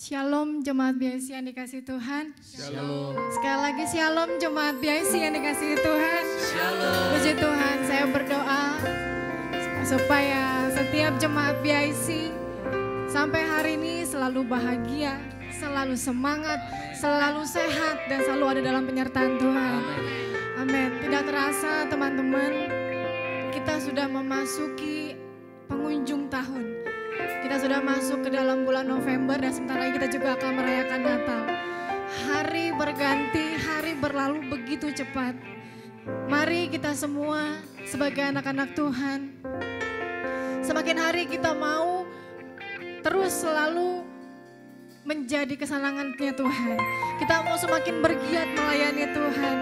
Shalom jemaat BIC yang dikasih Tuhan. Shalom. Sekali lagi shalom jemaat BIC yang dikasih Tuhan. Shalom. Puji Tuhan, saya berdoa supaya setiap jemaat BIC sampai hari ini selalu bahagia, selalu semangat, selalu sehat, dan selalu ada dalam penyertaan Tuhan. Amin. Tidak terasa teman-teman, kita sudah memasuki penghujung tahun. Kita sudah masuk ke dalam bulan November dan sebentar lagi kita juga akan merayakan Natal. Hari berganti, hari berlalu begitu cepat. Mari kita semua sebagai anak-anak Tuhan, semakin hari kita mau terus selalu menjadi kesenangannya Tuhan. Kita mau semakin bergiat melayani Tuhan.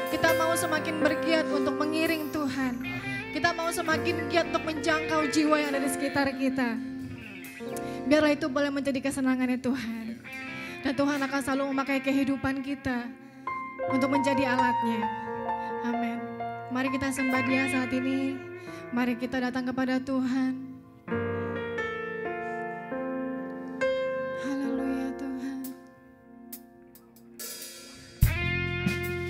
Kita mau semakin bergiat untuk mengiring Tuhan. Kita mau semakin giat untuk menjangkau jiwa yang ada di sekitar kita. Biarlah itu boleh menjadi kesenangannya Tuhan. Dan Tuhan akan selalu memakai kehidupan kita untuk menjadi alatnya. Amin. Mari kita sembah Dia saat ini. Mari kita datang kepada Tuhan. Haleluya Tuhan. Haleluya.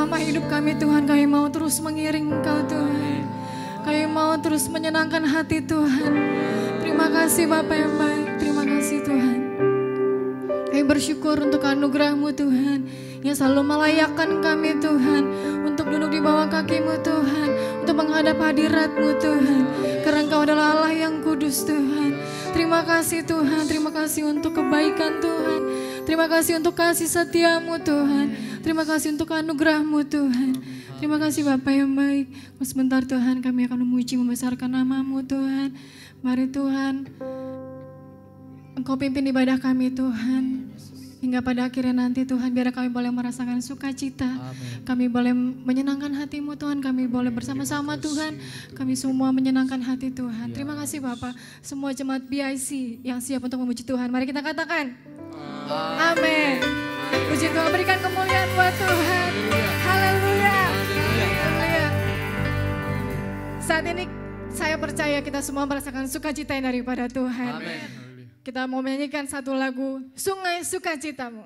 selama hidup kami Tuhan, kami mau terus mengiring Engkau Tuhan. Kami mau terus menyenangkan hati Tuhan. Terima kasih Bapa yang baik, terima kasih Tuhan. Kami bersyukur untuk anugerah-Mu Tuhan, yang selalu melayakkan kami Tuhan, untuk duduk di bawah kaki-Mu Tuhan, untuk menghadap hadirat-Mu Tuhan. Karena Engkau adalah Allah yang kudus Tuhan. Terima kasih Tuhan, terima kasih untuk kebaikan Tuhan. Terima kasih untuk kasih setia-Mu Tuhan. Terima kasih untuk anugerah-Mu Tuhan. Terima kasih Bapa yang baik. Sebentar Tuhan kami akan memuji membesarkan nama-Mu Tuhan. Mari Tuhan, Engkau pimpin ibadah kami Tuhan. Hingga pada akhirnya nanti Tuhan, biar kami boleh merasakan sukacita. Kami boleh menyenangkan hati-Mu Tuhan. Kami boleh bersama-sama Tuhan. Kami semua menyenangkan hati Tuhan. Terima kasih Bapak. Semua jemaat BIC yang siap untuk memuji Tuhan. Mari kita katakan. Amin. Puji Tuhan, berikan kemuliaan buat Tuhan. Haleluya. Haleluya. Saat ini saya percaya kita semua merasakan sukacita yang daripada Tuhan. Amin. Kita mau menyanyikan satu lagu, Sungai Sukacitamu.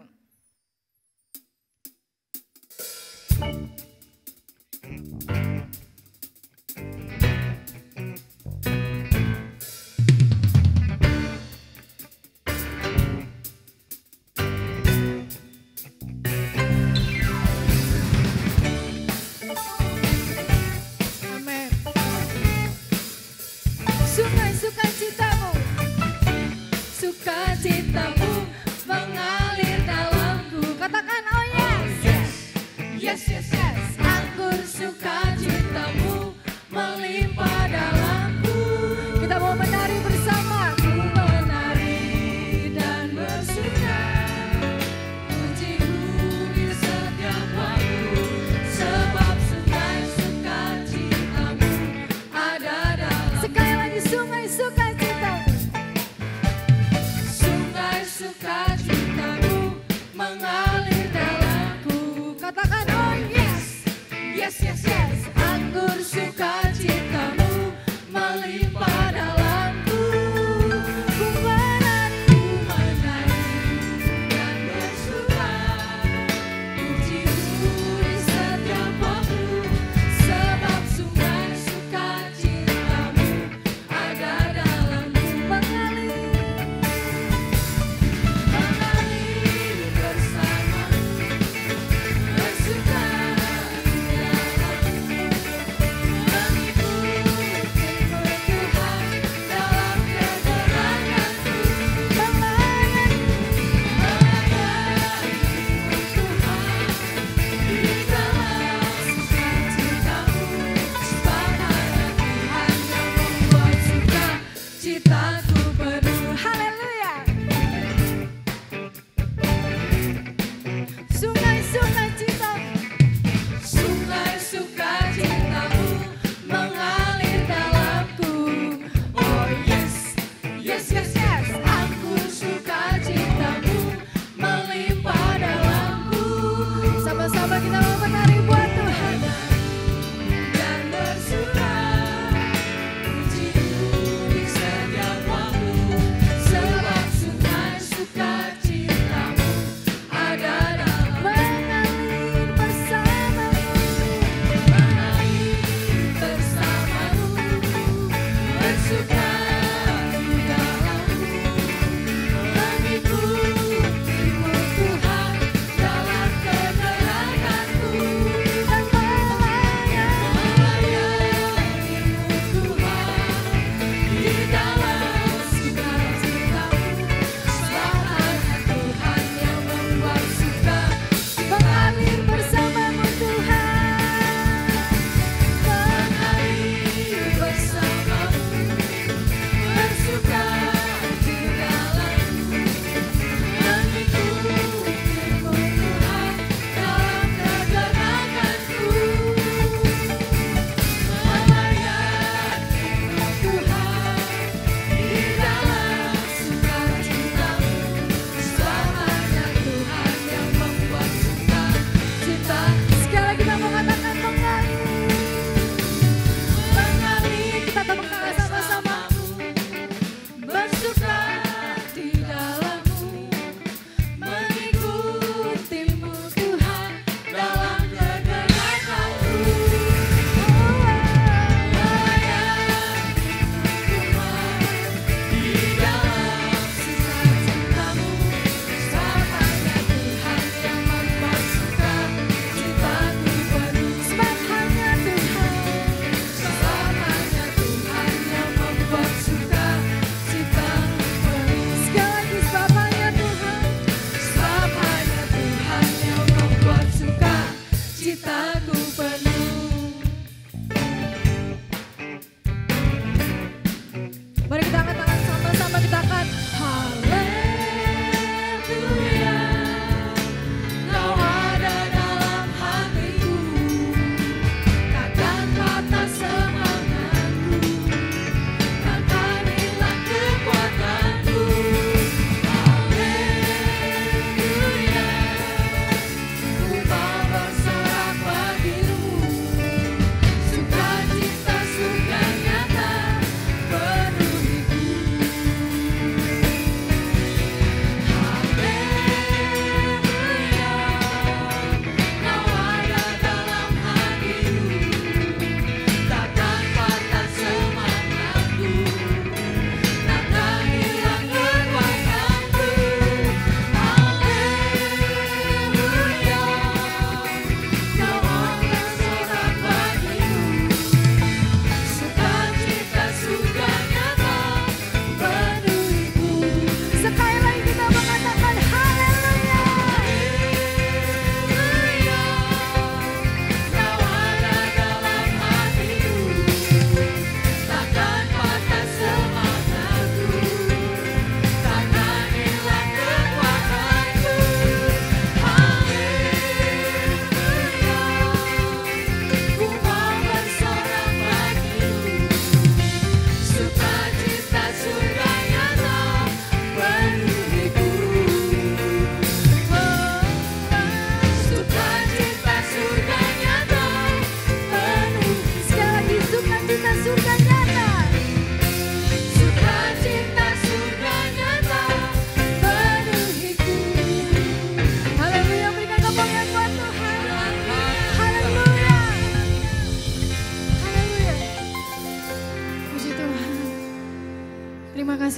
Amin. Sungai Sukacitamu. Sukacitamu mengalir dalamku. Katakan oh yes. Yes, yes, yes. Anggur sukacitamu melimpah dalamku. Kita mau menari bersama. Ku menari dan bersuka. Pujimu di setiap waktu. Sebab sungai sukacitamu ada dalam. Sekali lagi sungai sukacitamu. Sukacitamu mengalir dalamku. Katakan oh yes. Yes, yes, yes. Anggur sukacitamu melimpah dalamku. Ku menari dan bersuka. Pujimu di setiap waktu. Sebab sungai sukacitamu ada dalamku. Mengalir bersama bersuka dalam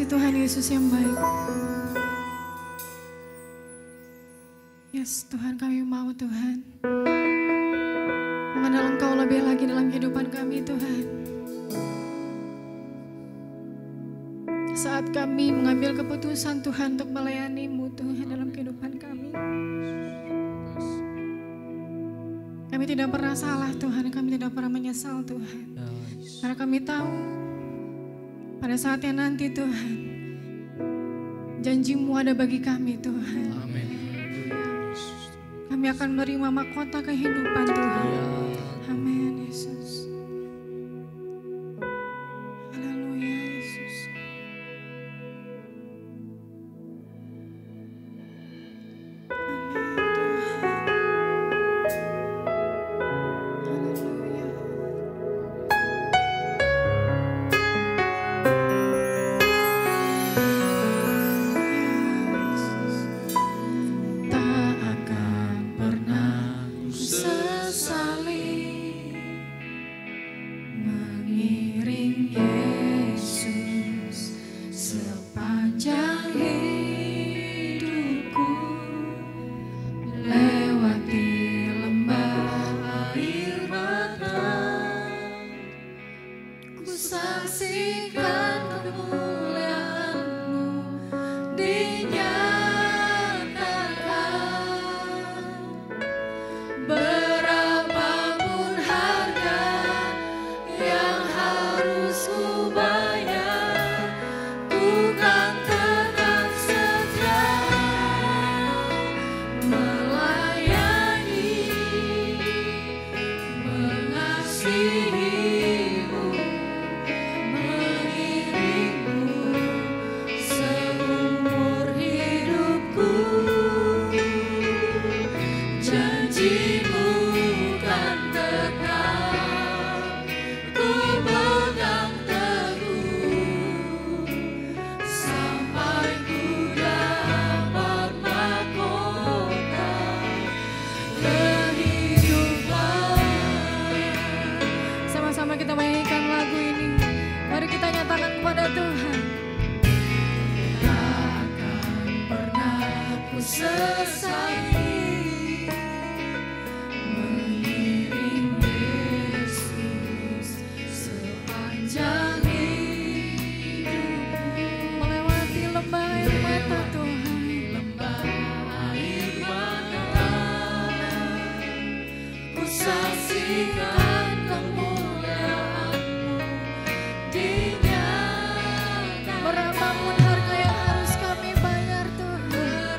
kasih Tuhan Yesus yang baik. Yes, Tuhan, kami mau Tuhan mengenal Engkau lebih lagi dalam kehidupan kami Tuhan. Saat kami mengambil keputusan Tuhan untuk melayani-Mu Tuhan dalam kehidupan kami. Kami tidak pernah salah Tuhan, kami tidak pernah menyesal Tuhan. Karena kami tahu pada saatnya nanti Tuhan, janji-Mu ada bagi kami Tuhan. Amin. Kami akan menerima mahkota kehidupan Tuhan. Amin Yesus. Haleluya Yesus. Berapapun harga yang harus kami bayar Tuhan,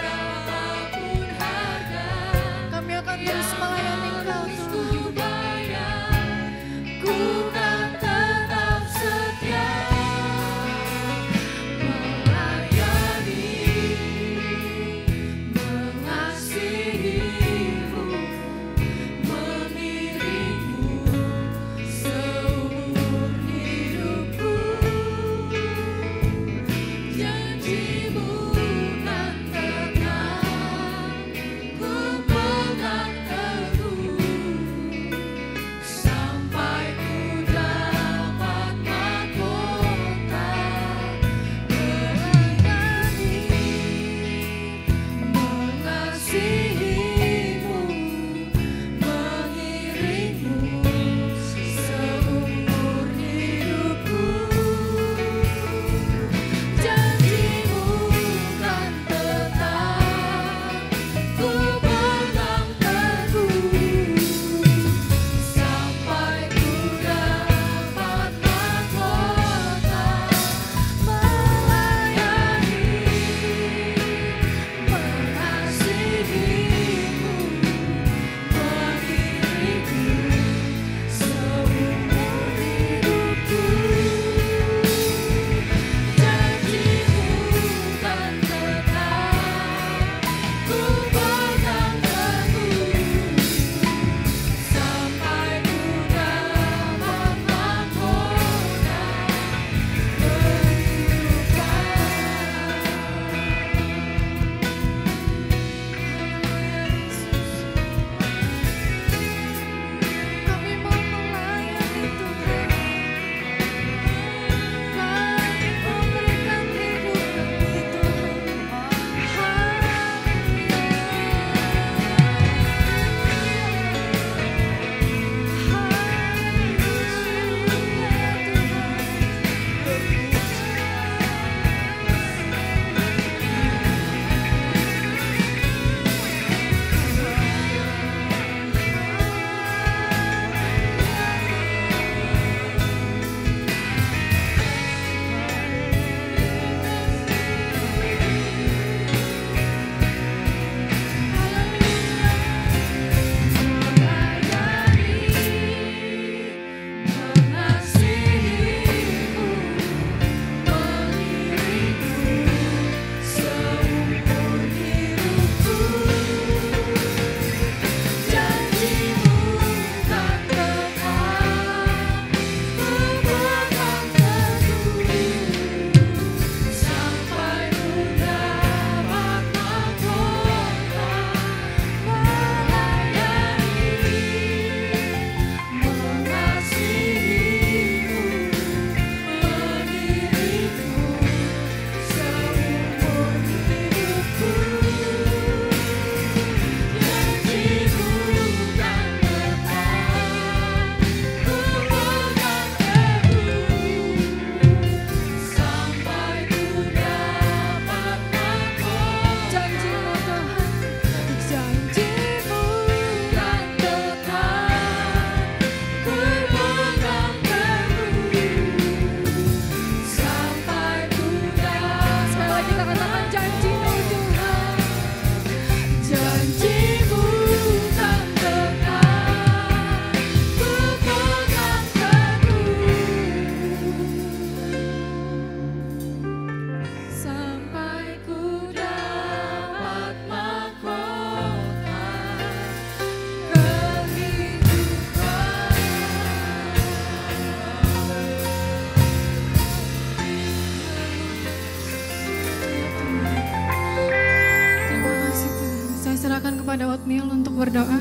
berdoa?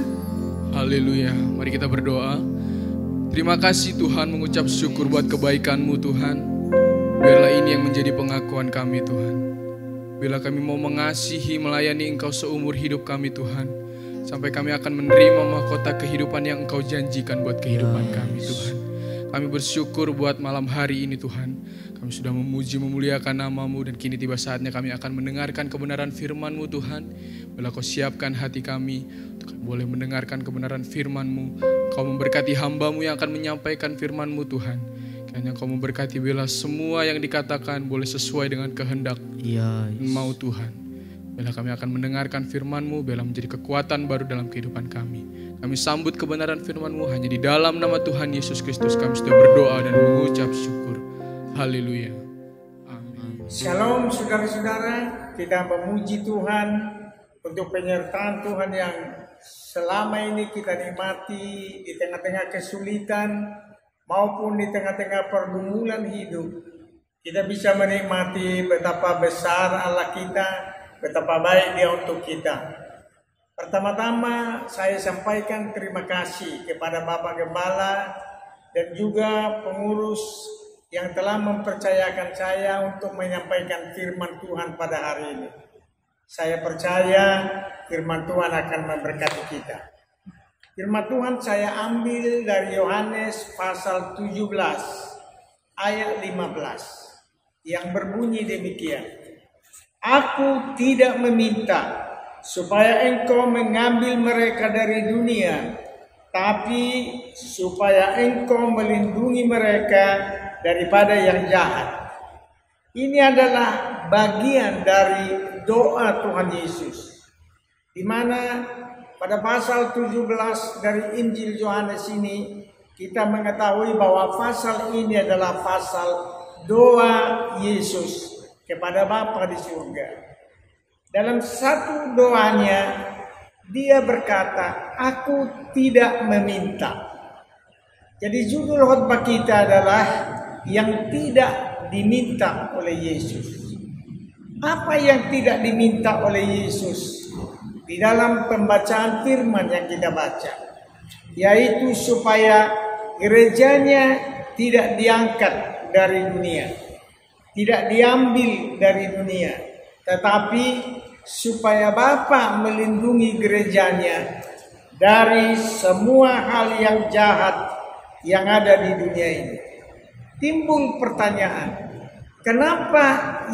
Haleluya, mari kita berdoa. Terima kasih Tuhan, mengucap syukur buat kebaikan-Mu Tuhan. Biarlah ini yang menjadi pengakuan kami Tuhan. Bila kami mau mengasihi, melayani Engkau seumur hidup kami Tuhan, sampai kami akan menerima mahkota kehidupan yang Engkau janjikan buat kehidupan kami Tuhan. Kami bersyukur buat malam hari ini Tuhan. Kami sudah memuji memuliakan nama-Mu, dan kini tiba saatnya kami akan mendengarkan kebenaran firman-Mu Tuhan. Bila Kau siapkan hati kami untuk boleh mendengarkan kebenaran firman-Mu. Kau memberkati hamba-Mu yang akan menyampaikan firman-Mu Tuhan. Kiranya Kau memberkati bila semua yang dikatakan boleh sesuai dengan kehendak mau Tuhan. Bila kami akan mendengarkan firman-Mu, bila menjadi kekuatan baru dalam kehidupan kami. Kami sambut kebenaran firman-Mu hanya di dalam nama Tuhan Yesus Kristus. Kami sudah berdoa dan mengucap syukur. Haleluya. Amin. Shalom saudara-saudara, kita memuji Tuhan untuk penyertaan Tuhan yang selama ini kita nikmati di tengah-tengah kesulitan maupun di tengah-tengah pergumulan hidup. Kita bisa menikmati betapa besar Allah kita, betapa baik Dia untuk kita. Pertama-tama saya sampaikan terima kasih kepada Bapak Gembala dan juga pengurus yang telah mempercayakan saya untuk menyampaikan firman Tuhan pada hari ini. Saya percaya firman Tuhan akan memberkati kita. Firman Tuhan saya ambil dari Yohanes pasal 17 ayat 15 yang berbunyi demikian. Aku tidak meminta supaya engkau mengambil mereka dari dunia, tapi supaya engkau melindungi mereka daripada yang jahat. Ini adalah bagian dari doa Tuhan Yesus, di mana pada pasal 17 dari Injil Yohanes ini kita mengetahui bahwa pasal ini adalah pasal doa Yesus kepada Bapa di surga. Dalam satu doanya dia berkata, aku tidak meminta. Jadi judul khotbah kita adalah yang tidak diminta oleh Yesus. Apa yang tidak diminta oleh Yesus di dalam pembacaan firman yang kita baca? Yaitu supaya gerejanya tidak diangkat dari dunia, tidak diambil dari dunia, tetapi supaya Bapa melindungi gerejanya dari semua hal yang jahat yang ada di dunia ini. Timbul pertanyaan, kenapa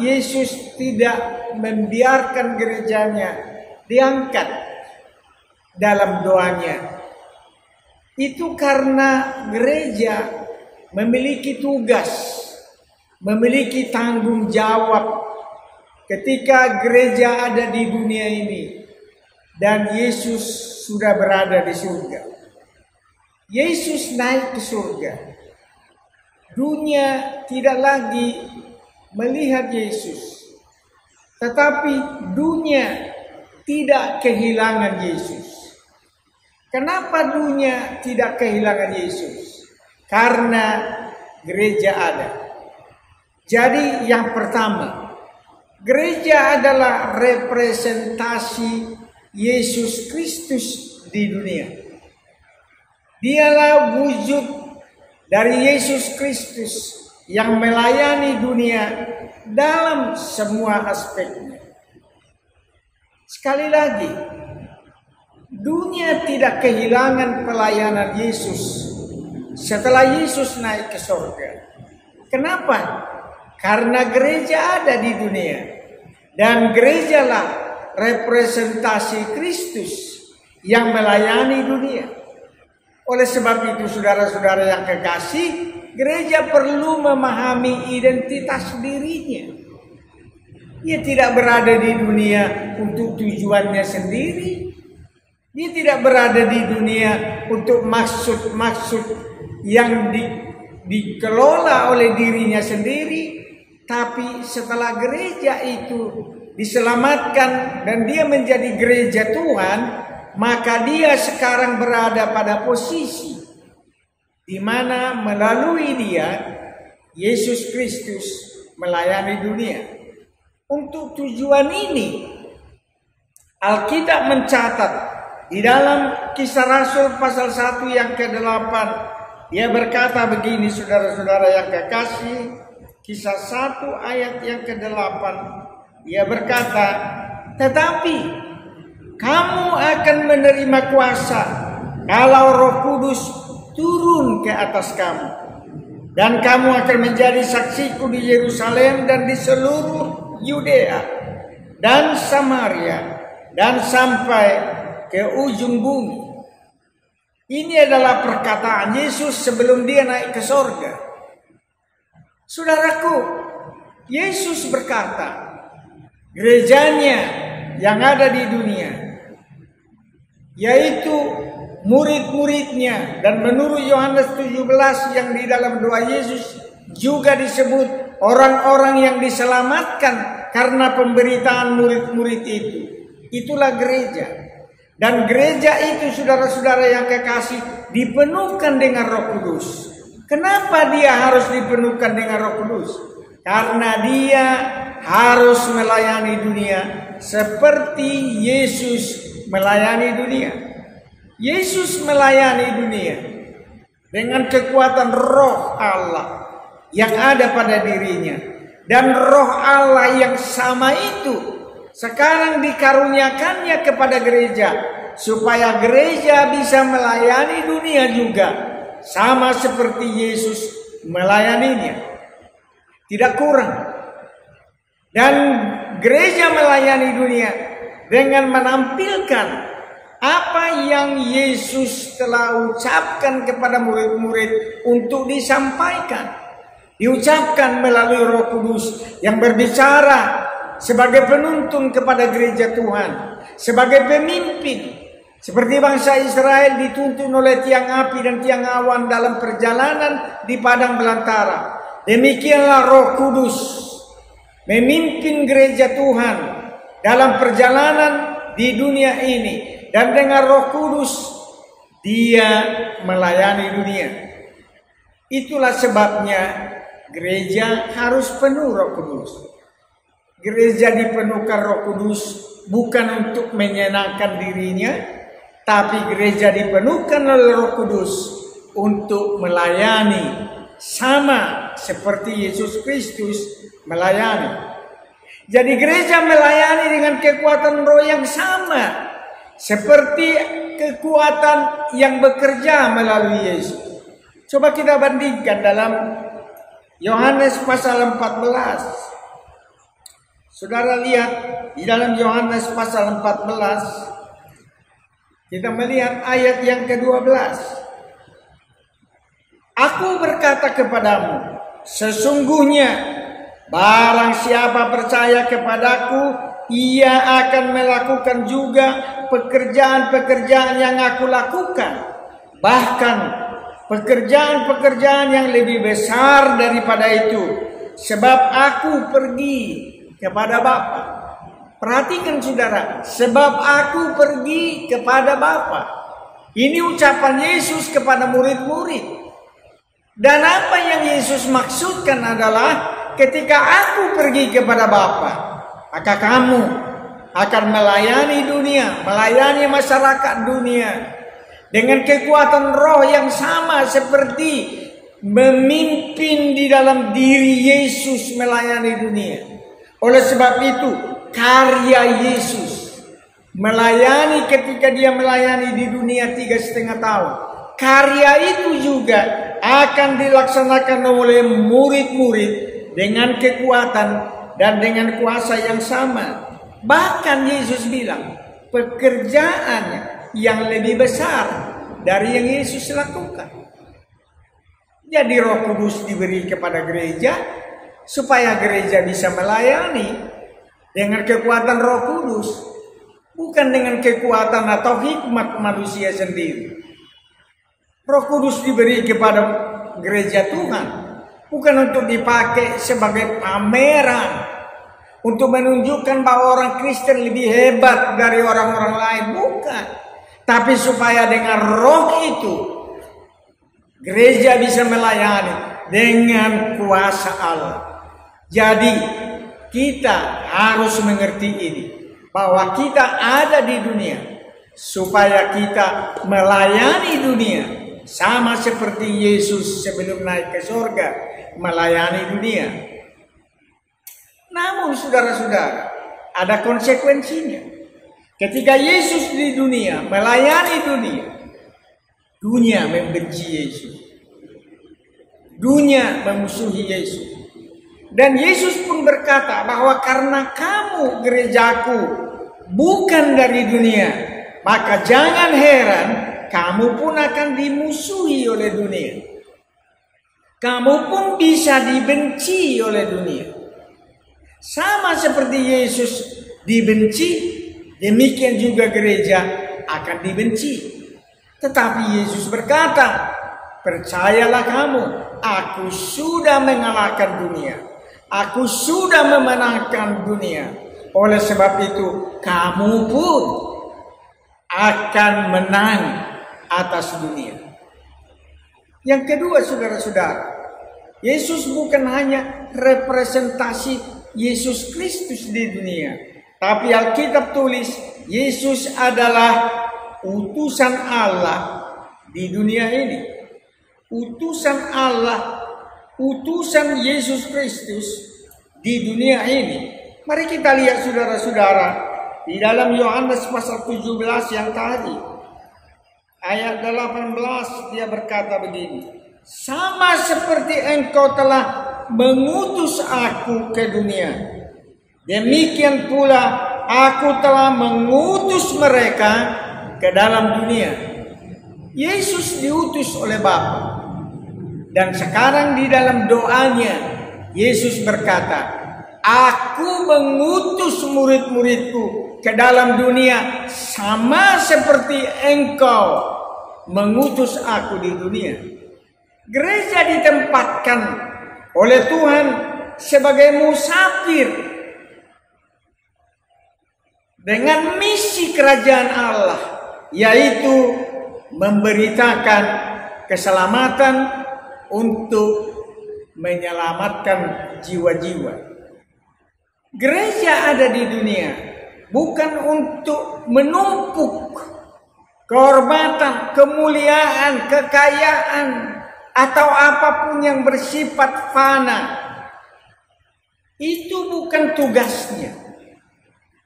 Yesus tidak membiarkan gerejanya diangkat dalam doanya? Itu karena gereja memiliki tugas, memiliki tanggung jawab ketika gereja ada di dunia ini dan Yesus sudah berada di surga. Yesus naik ke surga. Dunia tidak lagi melihat Yesus, tetapi dunia tidak kehilangan Yesus. Kenapa dunia tidak kehilangan Yesus? Karena gereja ada. Jadi yang pertama, gereja adalah representasi Yesus Kristus di dunia. Dialah wujud dari Yesus Kristus yang melayani dunia dalam semua aspeknya. Sekali lagi, dunia tidak kehilangan pelayanan Yesus setelah Yesus naik ke surga. Kenapa? Karena gereja ada di dunia dan gerejalah representasi Kristus yang melayani dunia. Oleh sebab itu saudara-saudara yang kekasih, gereja perlu memahami identitas dirinya. Dia tidak berada di dunia untuk tujuannya sendiri. Dia tidak berada di dunia untuk maksud-maksud yang dikelola oleh dirinya sendiri. Tapi setelah gereja itu diselamatkan dan dia menjadi gereja Tuhan, maka dia sekarang berada pada posisi di mana melalui dia Yesus Kristus melayani dunia. Untuk tujuan ini Alkitab mencatat Di dalam Kisah Rasul pasal 1 yang ke-8, dia berkata begini, saudara-saudara yang kekasih, Kisah 1 ayat yang ke-8, dia berkata, tetapi kamu akan menerima kuasa kalau Roh Kudus turun ke atas kamu, dan kamu akan menjadi saksiku di Yerusalem dan di seluruh Yudea dan Samaria dan sampai ke ujung bumi. Ini adalah perkataan Yesus sebelum dia naik ke sorga. Saudaraku, Yesus berkata, gerejanya yang ada di dunia, yaitu murid-muridnya, dan menurut Yohanes 17 yang di dalam doa Yesus juga disebut orang-orang yang diselamatkan karena pemberitaan murid-murid itu. Itulah gereja. Dan gereja itu, saudara-saudara yang kekasih, dipenuhkan dengan Roh Kudus. Kenapa dia harus dipenuhkan dengan Roh Kudus? Karena dia harus melayani dunia seperti Yesus melayani dunia. Yesus melayani dunia dengan kekuatan Roh Allah yang ada pada dirinya. Dan Roh Allah yang sama itu sekarang dikaruniakannya kepada gereja, supaya gereja bisa melayani dunia juga, sama seperti Yesus melayaninya. Tidak kurang. Dan gereja melayani dunia dengan menampilkan apa yang Yesus telah ucapkan kepada murid-murid untuk disampaikan. Diucapkan melalui Roh Kudus yang berbicara sebagai penuntun kepada gereja Tuhan, sebagai pemimpin, seperti bangsa Israel dituntun oleh tiang api dan tiang awan dalam perjalanan di padang belantara. Demikianlah Roh Kudus memimpin gereja Tuhan dalam perjalanan di dunia ini, dan dengan Roh Kudus dia melayani dunia. Itulah sebabnya gereja harus penuh Roh Kudus. Gereja dipenuhkan Roh Kudus bukan untuk menyenangkan dirinya, tapi gereja dipenuhkan oleh Roh Kudus untuk melayani, sama seperti Yesus Kristus melayani. Jadi gereja melayani dengan kekuatan Roh yang sama seperti kekuatan yang bekerja melalui Yesus. Coba kita bandingkan dalam Yohanes pasal 14. Saudara lihat di dalam Yohanes pasal 14, kita melihat ayat yang ke-12. Aku berkata kepadamu, sesungguhnya barang siapa percaya kepadaku, ia akan melakukan juga pekerjaan-pekerjaan yang aku lakukan. Bahkan pekerjaan-pekerjaan yang lebih besar daripada itu, sebab aku pergi kepada Bapa. Perhatikan saudara, sebab aku pergi kepada Bapa. Ini ucapan Yesus kepada murid-murid. Dan apa yang Yesus maksudkan adalah, ketika aku pergi kepada Bapa, maka kamu akan melayani dunia, melayani masyarakat dunia dengan kekuatan Roh yang sama seperti memimpin di dalam diri Yesus melayani dunia. Oleh sebab itu, karya Yesus melayani ketika dia melayani di dunia 3,5 tahun. Karya itu juga akan dilaksanakan oleh murid-murid dengan kekuatan dan dengan kuasa yang sama. Bahkan Yesus bilang, pekerjaan yang lebih besar dari yang Yesus lakukan. Jadi Roh Kudus diberi kepada gereja supaya gereja bisa melayani dengan kekuatan Roh Kudus, bukan dengan kekuatan atau hikmat manusia sendiri. Roh Kudus diberi kepada gereja Tuhan bukan untuk dipakai sebagai pameran, untuk menunjukkan bahwa orang Kristen lebih hebat dari orang-orang lain, bukan. Tapi supaya dengan Roh itu gereja bisa melayani dengan kuasa Allah. Jadi kita harus mengerti ini, bahwa kita ada di dunia supaya kita melayani dunia sama seperti Yesus sebelum naik ke surga melayani dunia. Namun saudara-saudara, ada konsekuensinya. Ketika Yesus di dunia melayani dunia, dunia membenci Yesus, dunia memusuhi Yesus. Dan Yesus pun berkata bahwa karena kamu gerejaku bukan dari dunia, maka jangan heran kamu pun akan dimusuhi oleh dunia. Kamu pun bisa dibenci oleh dunia. Sama seperti Yesus dibenci, demikian juga gereja akan dibenci. Tetapi Yesus berkata, percayalah kamu, aku sudah mengalahkan dunia. Aku sudah memenangkan dunia. Oleh sebab itu, kamu pun akan menang atas dunia. Yang kedua, saudara-saudara, Yesus bukan hanya representasi Yesus Kristus di dunia, tapi Alkitab tulis Yesus adalah utusan Allah di dunia ini. Utusan Allah, utusan Yesus Kristus di dunia ini. Mari kita lihat saudara-saudara di dalam Yohanes pasal 17 yang tadi. Ayat 18 dia berkata begini. Sama seperti engkau telah mengutus aku ke dunia, demikian pula aku telah mengutus mereka ke dalam dunia. Yesus diutus oleh Bapa. Dan sekarang di dalam doanya Yesus berkata, aku mengutus murid-muridku ke dalam dunia sama seperti engkau mengutus aku di dunia. Gereja ditempatkan oleh Tuhan sebagai musafir dengan misi kerajaan Allah, yaitu memberitakan keselamatan untuk menyelamatkan jiwa-jiwa. Gereja ada di dunia bukan untuk menumpuk kehormatan, kemuliaan, kekayaan, atau apapun yang bersifat fana. Itu bukan tugasnya.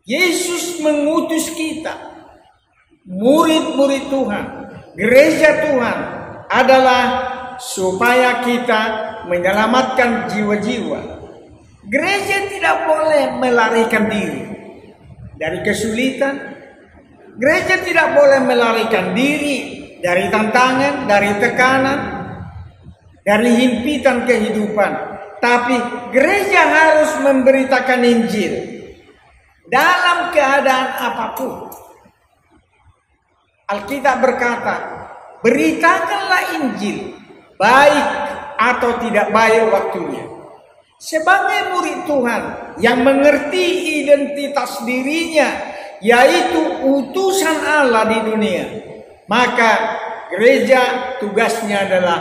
Yesus mengutus kita, murid-murid Tuhan, gereja Tuhan, adalah supaya kita menyelamatkan jiwa-jiwa. Gereja tidak boleh melarikan diri dari kesulitan. Gereja tidak boleh melarikan diri dari tantangan, dari tekanan, dari himpitan kehidupan. Tapi gereja harus memberitakan Injil dalam keadaan apapun. Alkitab berkata, beritakanlah Injil, baik atau tidak baik waktunya. Sebagai murid Tuhan yang mengerti identitas dirinya, yaitu utusan Allah di dunia, maka gereja tugasnya adalah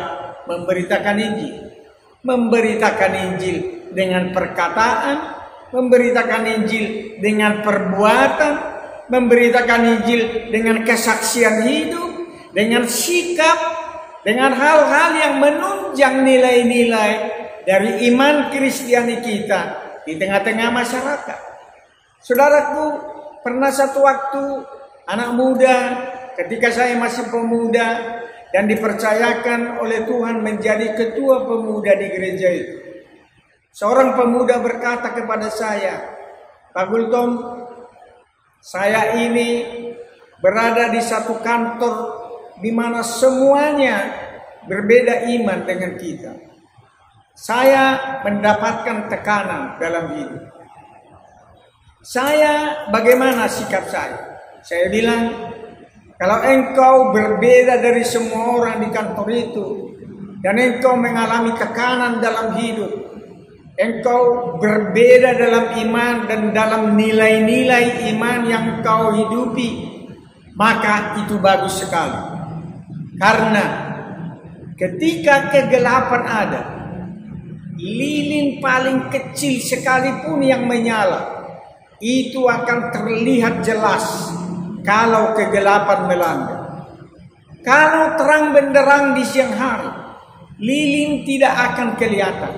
memberitakan Injil. Memberitakan Injil dengan perkataan, memberitakan Injil dengan perbuatan, memberitakan Injil dengan kesaksian hidup, dengan sikap, dengan hal-hal yang menunjang nilai-nilai dari iman Kristiani kita di tengah-tengah masyarakat. Saudaraku, pernah satu waktu anak muda, ketika saya masih pemuda dan dipercayakan oleh Tuhan menjadi ketua pemuda di gereja itu, seorang pemuda berkata kepada saya, Pak Gultom, saya ini berada di satu kantor di mana semuanya berbeda iman dengan kita. Saya mendapatkan tekanan dalam hidup. Saya, bagaimana sikap saya? Saya bilang, kalau engkau berbeda dari semua orang di kantor itu, dan engkau mengalami tekanan dalam hidup, engkau berbeda dalam iman dan dalam nilai-nilai iman yang engkau hidupi, maka itu bagus sekali. Karena ketika kegelapan ada, lilin paling kecil sekalipun yang menyala, itu akan terlihat jelas kalau kegelapan melanda. Kalau terang benderang di siang hari, lilin tidak akan kelihatan.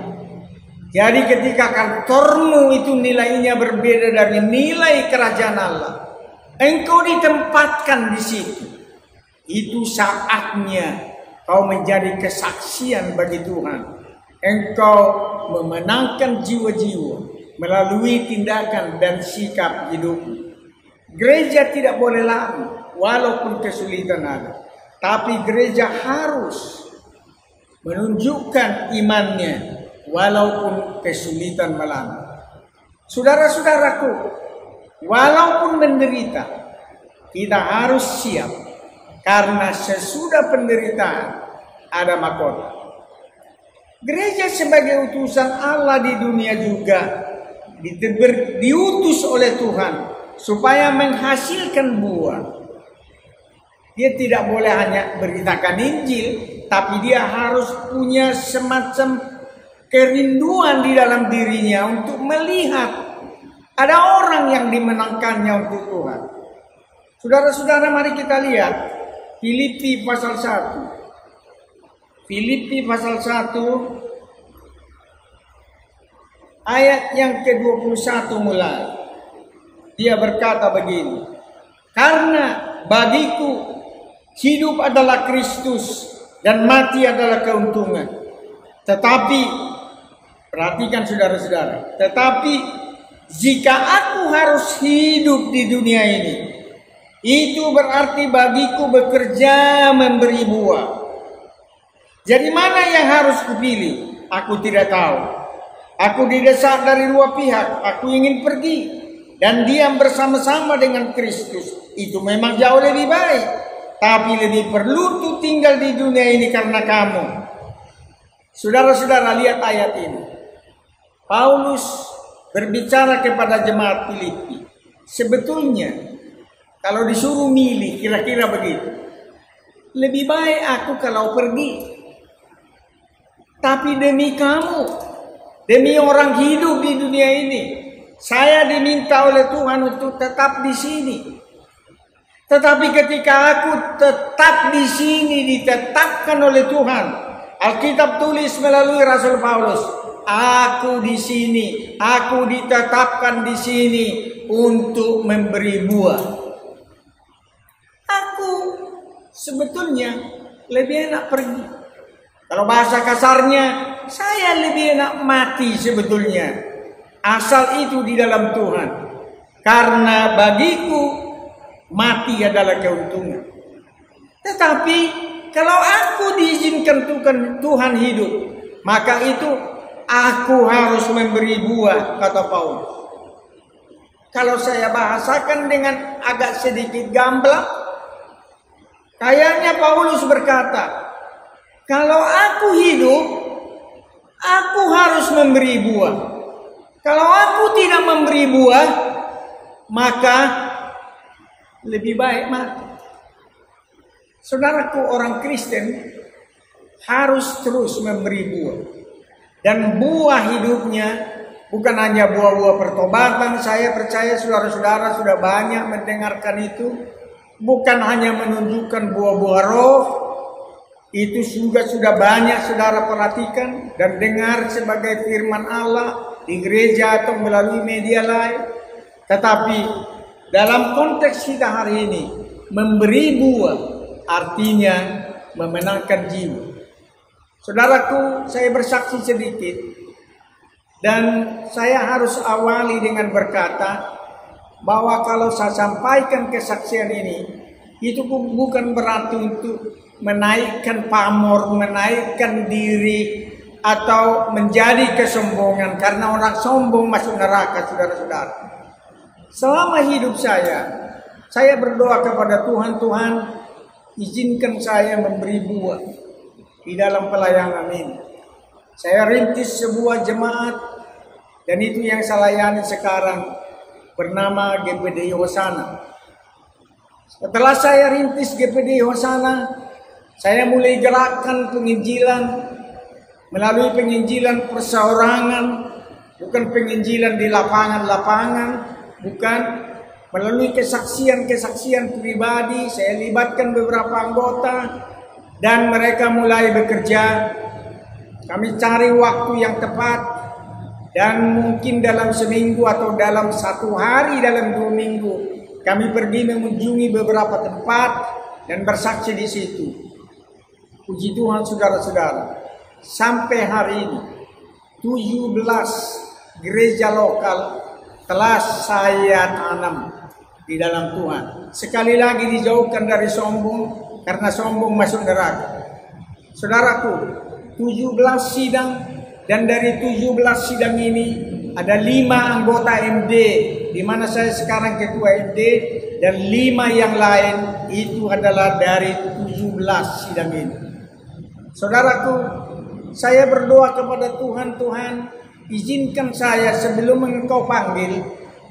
Jadi ketika kantormu itu nilainya berbeda dari nilai kerajaan Allah, engkau ditempatkan di situ. Itu saatnya kau menjadi kesaksian bagi Tuhan. Engkau memenangkan jiwa-jiwa melalui tindakan dan sikap hidupmu. Gereja tidak boleh lari walaupun kesulitan ada. Tapi gereja harus menunjukkan imannya walaupun kesulitan melanda. Saudara-saudaraku, walaupun menderita, kita harus siap. Karena sesudah penderitaan ada mahkota. Gereja sebagai utusan Allah di dunia juga diutus oleh Tuhan supaya menghasilkan buah. Dia tidak boleh hanya beritakan Injil, tapi dia harus punya semacam kerinduan di dalam dirinya untuk melihat ada orang yang dimenangkannya untuk Tuhan. Saudara-saudara, mari kita lihat Filipi pasal 1. Filipi pasal 1 ayat yang ke-21 mulai. Dia berkata begini, karena bagiku hidup adalah Kristus dan mati adalah keuntungan. Tetapi, perhatikan saudara-saudara, tetapi jika aku harus hidup di dunia ini, itu berarti bagiku bekerja memberi buah. Jadi mana yang harus kupilih? Aku tidak tahu. Aku didesak dari dua pihak. Aku ingin pergi dan diam bersama-sama dengan Kristus. Itu memang jauh lebih baik. Tapi lebih perlu untuk tinggal di dunia ini karena kamu. Saudara-saudara, lihat ayat ini. Paulus berbicara kepada jemaat Filipi. Sebetulnya kalau disuruh milih, kira-kira begitu. Lebih baik aku kalau pergi. Tapi demi kamu, demi orang hidup di dunia ini, saya diminta oleh Tuhan untuk tetap di sini. Tetapi ketika aku tetap di sini, ditetapkan oleh Tuhan, Alkitab tulis melalui Rasul Paulus, aku di sini, aku ditetapkan di sini untuk memberi buah. Aku sebetulnya lebih enak pergi. Kalau bahasa kasarnya, saya lebih enak mati sebetulnya. Asal itu di dalam Tuhan. Karena bagiku mati adalah keuntungan. Tetapi kalau aku diizinkan Tuhan hidup, maka itu aku harus memberi buah, kata Paulus. Kalau saya bahasakan dengan agak sedikit gamblang, kayaknya Paulus berkata, kalau aku hidup, aku harus memberi buah. Kalau aku tidak memberi buah, maka lebih baik mati. Saudaraku, orang Kristen harus terus memberi buah. Dan buah hidupnya bukan hanya buah-buah pertobatan. Saya percaya saudara-saudara sudah banyak mendengarkan itu. Bukan hanya menunjukkan buah-buah roh. Itu juga sudah banyak saudara perhatikan dan dengar sebagai firman Allah di gereja atau melalui media lain. Tetapi dalam konteks kita hari ini, memberi buah artinya memenangkan jiwa. Saudaraku, saya bersaksi sedikit dan saya harus awali dengan berkata bahwa kalau saya sampaikan kesaksian ini, itu bukan berarti untuk menaikkan pamor, menaikkan diri, atau menjadi kesombongan, karena orang sombong masuk neraka, saudara-saudara. Selama hidup saya berdoa kepada Tuhan, Tuhan izinkan saya memberi buah di dalam pelayanan ini. Saya rintis sebuah jemaat, dan itu yang saya layani sekarang, bernama GPD Hosana. Setelah saya rintis GPD Hosana, saya mulai gerakkan penginjilan melalui penginjilan perseorangan, bukan penginjilan di lapangan-lapangan, bukan, melalui kesaksian-kesaksian pribadi, saya libatkan beberapa anggota dan mereka mulai bekerja. Kami cari waktu yang tepat dan mungkin dalam seminggu atau dalam 1 hari, dalam 2 minggu kami pergi mengunjungi beberapa tempat dan bersaksi di situ. Puji Tuhan saudara-saudara, sampai hari ini 17 gereja lokal telah saya tanam di dalam Tuhan. Sekali lagi dijauhkan dari sombong, karena sombong masuk neraka. Saudaraku, 17 sidang, dan dari 17 sidang ini ada 5 anggota MD, di mana saya sekarang ketua MD, dan 5 yang lain itu adalah dari 17 sidang ini. Saudaraku, saya berdoa kepada Tuhan, Tuhan izinkan saya sebelum Engkau panggil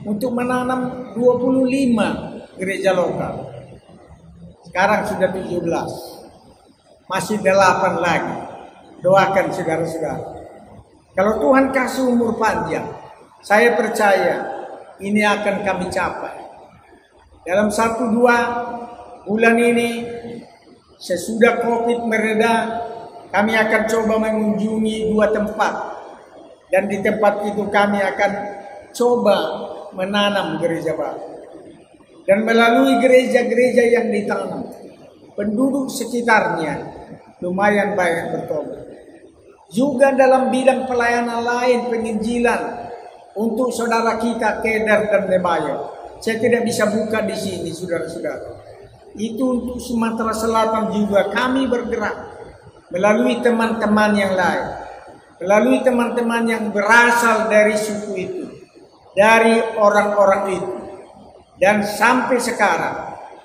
untuk menanam 25 gereja lokal. Sekarang sudah 17, masih 8 lagi. Doakan saudara-saudara. Kalau Tuhan kasih umur panjang, saya percaya ini akan kami capai. Dalam 1-2 bulan ini, sesudah COVID mereda, kami akan coba mengunjungi 2 tempat. Dan di tempat itu kami akan coba menanam gereja baru. Dan melalui gereja-gereja yang ditanam, penduduk sekitarnya lumayan banyak bertobat. Juga dalam bidang pelayanan lain, penginjilan untuk saudara kita Keder dan Lebayo. Saya tidak bisa buka di sini, saudara-saudara. Itu untuk Sumatera Selatan juga kami bergerak melalui teman-teman yang lain, melalui teman-teman yang berasal dari suku itu, dari orang-orang itu. Dan sampai sekarang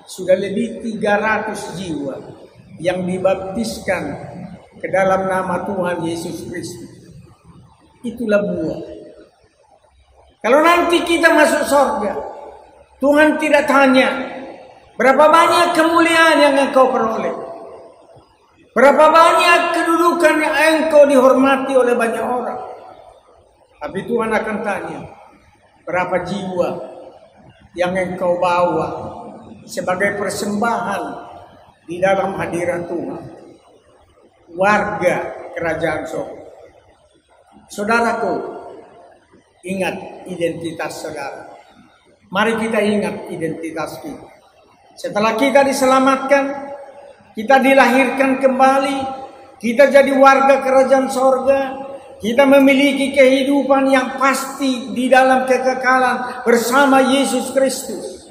sudah lebih 300 jiwa yang dibaptiskan ke dalam nama Tuhan Yesus Kristus. Itulah buah. Kalau nanti kita masuk surga, Tuhan tidak tanya berapa banyak kemuliaan yang engkau peroleh, berapa banyak kedudukan yang engkau dihormati oleh banyak orang. Tapi Tuhan akan tanya, berapa jiwa yang engkau bawa sebagai persembahan di dalam hadirat Tuhan, warga kerajaan surga. Saudaraku, ingat identitas saudara. Mari kita ingat identitas kita. Setelah kita diselamatkan, kita dilahirkan kembali, kita jadi warga kerajaan surga, kita memiliki kehidupan yang pasti di dalam kekekalan bersama Yesus Kristus.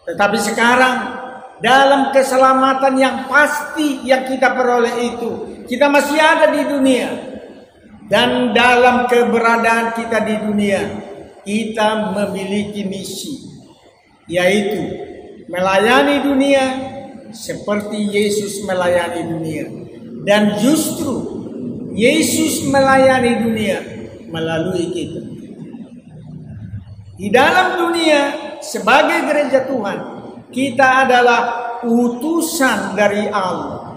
Tetapi sekarang dalam keselamatan yang pasti yang kita peroleh itu, kita masih ada di dunia. Dan dalam keberadaan kita di dunia, kita memiliki misi, yaitu melayani dunia seperti Yesus melayani dunia. Dan justru Yesus melayani dunia melalui kita. Di dalam dunia sebagai gereja Tuhan, kita adalah utusan dari Allah.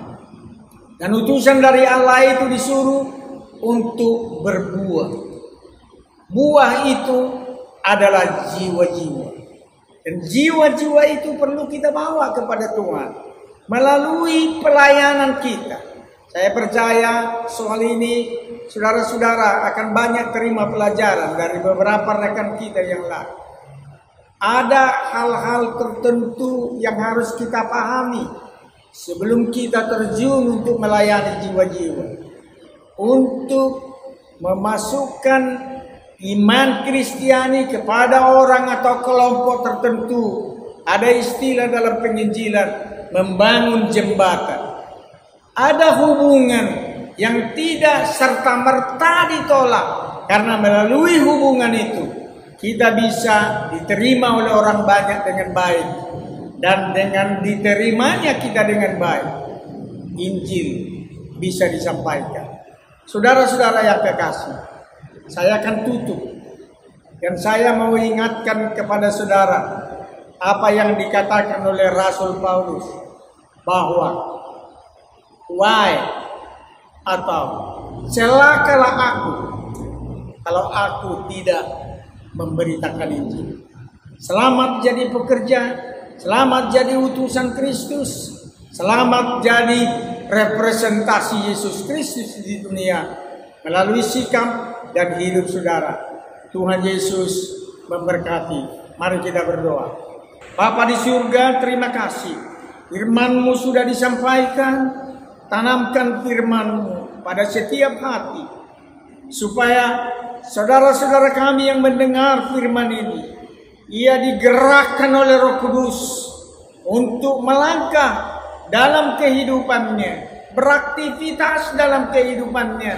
Dan utusan dari Allah itu disuruh untuk berbuah. Buah itu adalah jiwa-jiwa. Dan jiwa-jiwa itu perlu kita bawa kepada Tuhan melalui pelayanan kita. Saya percaya soal ini saudara-saudara akan banyak terima pelajaran dari beberapa rekan kita yang lain. Ada hal-hal tertentu yang harus kita pahami sebelum kita terjun untuk melayani jiwa-jiwa. Untuk memasukkan iman Kristiani kepada orang atau kelompok tertentu. Ada istilah dalam penginjilan, membangun jembatan. Ada hubungan yang tidak serta-merta ditolak, karena melalui hubungan itu kita bisa diterima oleh orang banyak dengan baik, dan dengan diterimanya kita dengan baik, Injil bisa disampaikan. Saudara-saudara yang kekasih, saya akan tutup dan saya mau ingatkan kepada saudara apa yang dikatakan oleh Rasul Paulus, bahwa why atau celakalah aku kalau aku tidak memberitakan Injil. Selamat jadi pekerja, selamat jadi utusan Kristus, selamat jadi representasi Yesus Kristus di dunia melalui sikap dan hidup saudara. Tuhan Yesus memberkati. Mari kita berdoa. Bapa di surga, terima kasih. Firman-Mu sudah disampaikan. Tanamkan firman-Mu pada setiap hati, supaya saudara-saudara kami yang mendengar firman ini, ia digerakkan oleh Roh Kudus untuk melangkah dalam kehidupannya, beraktivitas dalam kehidupannya,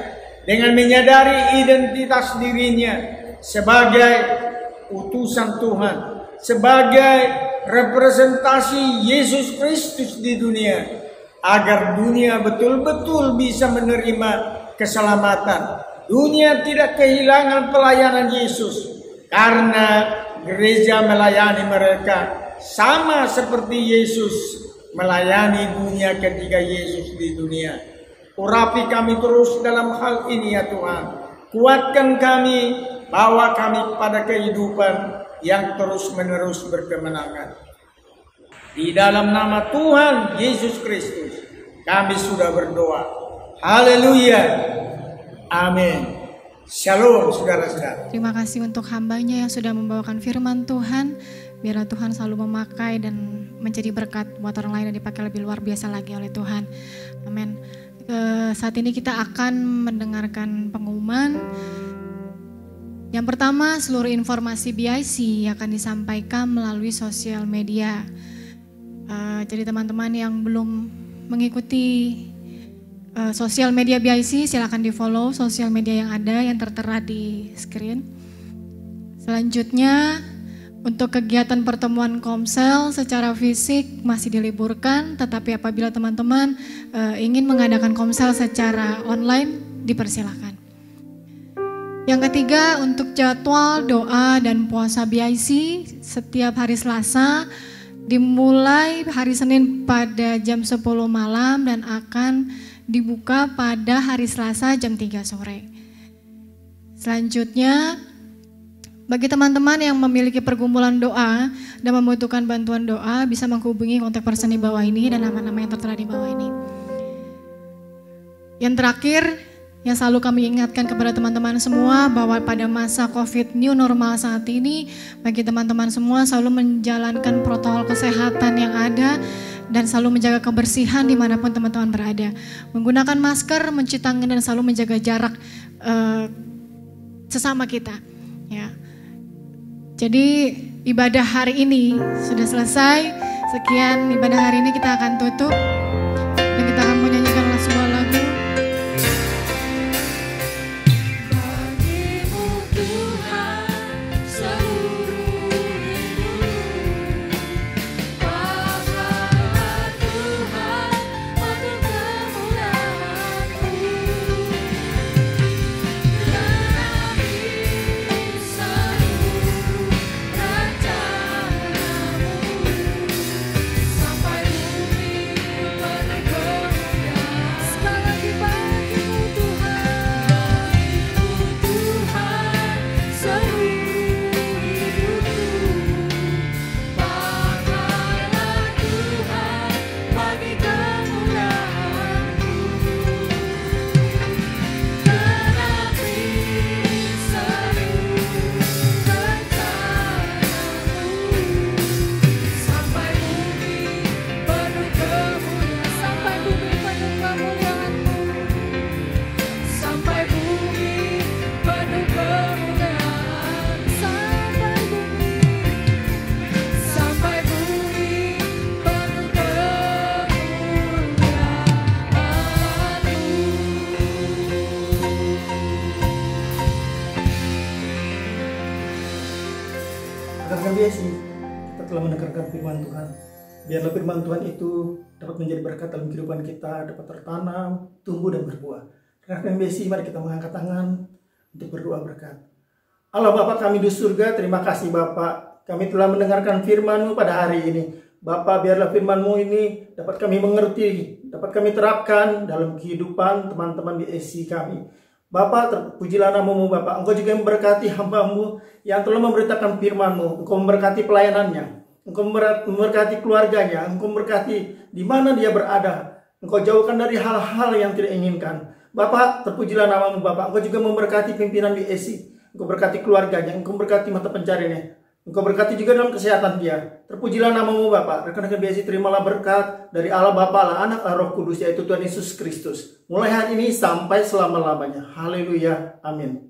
dengan menyadari identitas dirinya sebagai utusan Tuhan, sebagai representasi Yesus Kristus di dunia, agar dunia betul-betul bisa menerima keselamatan. Dunia tidak kehilangan pelayanan Yesus, karena gereja melayani mereka sama seperti Yesus melayani dunia ketika Yesus di dunia. Urapi kami terus dalam hal ini ya Tuhan. Kuatkan kami, bawa kami pada kehidupan yang terus-menerus berkemenangan. Di dalam nama Tuhan Yesus Kristus kami sudah berdoa. Haleluya. Amin. Shalom saudara-saudara. Terima kasih untuk hambanya yang sudah membawakan firman Tuhan. Biarlah Tuhan selalu memakai dan menjadi berkat buat orang lain dan dipakai lebih luar biasa lagi oleh Tuhan. Amin. Saat ini kita akan mendengarkan pengumuman. Yang pertama, seluruh informasi BIC akan disampaikan melalui sosial media. Jadi teman-teman yang belum mengikuti sosial media BIC, silakan di follow sosial media yang ada yang tertera di screen. Selanjutnya, untuk kegiatan pertemuan Komsel secara fisik masih diliburkan, tetapi apabila teman-teman ingin mengadakan Komsel secara online, dipersilakan. Yang ketiga, untuk jadwal doa dan puasa BIC setiap hari Selasa dimulai hari Senin pada jam 10 malam dan akan dibuka pada hari Selasa jam 3 sore. Selanjutnya, bagi teman-teman yang memiliki pergumulan doa dan membutuhkan bantuan doa, bisa menghubungi kontak person di bawah ini dan nama-nama yang tertera di bawah ini. Yang terakhir, yang selalu kami ingatkan kepada teman-teman semua bahwa pada masa COVID new normal saat ini, bagi teman-teman semua selalu menjalankan protokol kesehatan yang ada dan selalu menjaga kebersihan dimanapun teman-teman berada. Menggunakan masker, mencuci tangan dan selalu menjaga jarak sesama kita. Ya. Jadi ibadah hari ini sudah selesai. Sekian ibadah hari ini, kita akan tutup dan kita akan menyanyikan sebuah lagu. Kita telah mendengarkan firman Tuhan. Biarlah firman Tuhan itu dapat menjadi berkat dalam kehidupan kita, dapat tertanam, tumbuh dan berbuah. Rekan BSI, mari kita mengangkat tangan untuk berdoa berkat. Allah Bapa kami di surga, terima kasih Bapak. Kami telah mendengarkan firman-Mu pada hari ini. Bapak, biarlah firman-Mu ini dapat kami mengerti, dapat kami terapkan dalam kehidupan teman-teman BSI kami. Bapak, terpujilah namamu Bapak. Engkau juga memberkati hamba-Mu yang telah memberitakan firman-Mu. Engkau memberkati pelayanannya. Engkau memberkati keluarganya. Engkau memberkati di mana dia berada. Engkau jauhkan dari hal-hal yang tidak inginkan. Bapak, terpujilah namamu Bapak. Engkau juga memberkati pimpinan BSI. Engkau berkati keluarganya. Engkau berkati mata pencariannya. Engkau berkati juga dalam kesehatan dia. Terpujilah namamu Bapak. Rekan-rekan BSI, terimalah berkat dari Allah Bapa, Allah Anak, Allah Roh Kudus, yaitu Tuhan Yesus Kristus. Mulai hari ini sampai selama-lamanya. Haleluya. Amin.